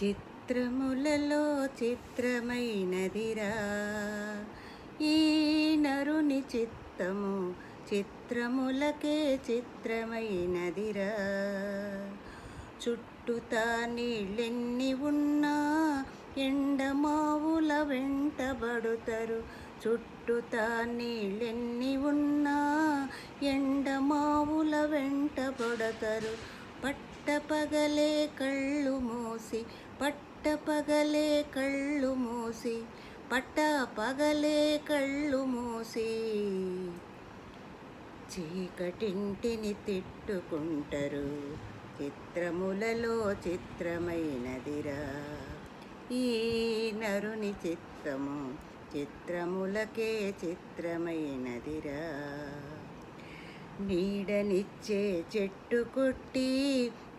చిత్రములలో చిత్రమైనదిరా ఈ నరుని చిత్తము, చిత్రములకే చిత్రమైనదిరా. చుట్టుతా నీళ్ళెన్ని ఉన్నా ఎండమావుల వెంటబడుతారు. చుట్టుతా నీళ్ళెన్ని ఉన్నా ఎండమావుల వెంటబడతారు. పట్టపగలే కళ్ళు మూసి, పట్టపగలే కళ్ళు మూసి, పట్టపగలే కళ్ళు మూసి చీకటింటిని తిట్టుకుంటారు. చిత్రములలో చిత్రమైనదిరా ఈ నరుని చిత్తము, చిత్రములకే చిత్రమైనదిరా. నీడనిచ్చే చెట్టు కొట్టి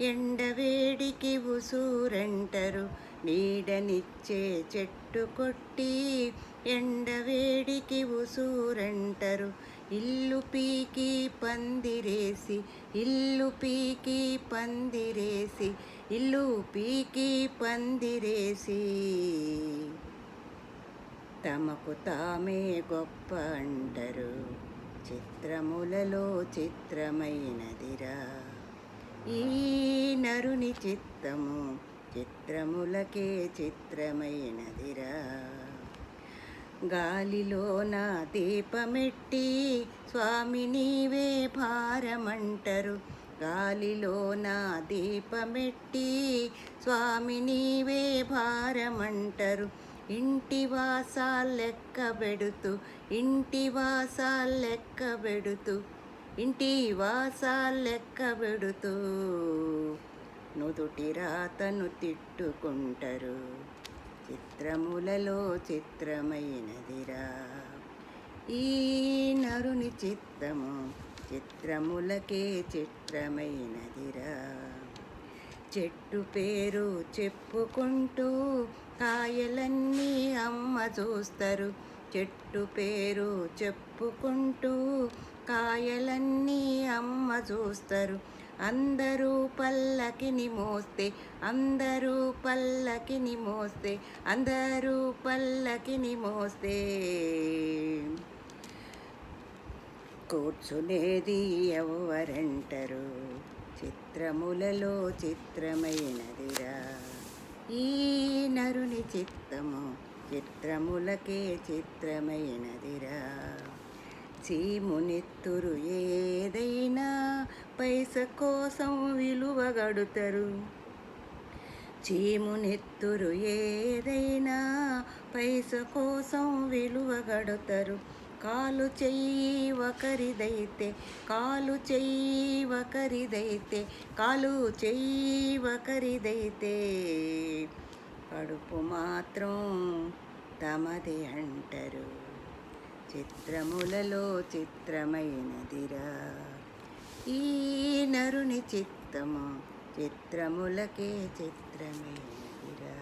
ఎండవేడికి ఉసూరంటారు. నీడనిచ్చే చెట్టు కొట్టి ఎండవేడికి ఉసూరంటారు. ఇల్లు పీకి పందిరేసి, ఇల్లు పీకి పందిరేసి, ఇల్లు పీకి పందిరేసి తమకు తామే గొప్ప అంటారు. చిత్రములలో చిత్రమైనదిరా ఈ నరుని చిత్తము, చిత్రములకే చిత్రమైనదిరా. గాలిలోన దీపమెట్టి స్వామి నీవే భారమంటారు. గాలిలోన దీపమెట్టి స్వామి నీవే భారమంటారు. ఇంటి వాసాలెక్క పెడుతూ, ఇంటి వాసాలెక్క పెడుతూ, ఇంటి వాసాలెక్క పెడుతూ నుదుటి రాతను తిట్టుకుంటారు. చిత్రములలో చిత్రమైనదిరా ఈ నరుని చిత్తము, చిత్రములకే చిత్రమైనదిరా. చెట్టు పేరు చెప్పుకుంటూ కాయలన్నీ అమ్మ చూస్తారు. చెట్టు పేరు చెప్పుకుంటూ కాయలన్నీ అమ్మ చూస్తారు. అందరూ పల్లకిని మోస్తే, అందరూ పల్లకిని మోస్తే, అందరూ పల్లకిని మోస్తే కూర్చునేది ఎవరంటారు. చిత్రములలో చిత్రమైనదిరా ఈ నరుని చిత్తము, చిత్రములకే చిత్రమైనదిరా. చీమునెత్తురు ఏదైనా పైస కోసం విలువగడుతారు. చీమునెత్తురు ఏదైనా పైస కోసం విలువగడుతారు. కాలు చెయ్యి ఒకరిదైతే, కాలు చెయ్యి ఒకరిదైతే, కాలు చెయ్యి ఒకరిదైతే కడుపు మాత్రం తమది అంటారు. చిత్రములలో చిత్రమైనదిరా ఈ నరుని చిత్తము, చిత్రములకే చిత్రమైనదిరా.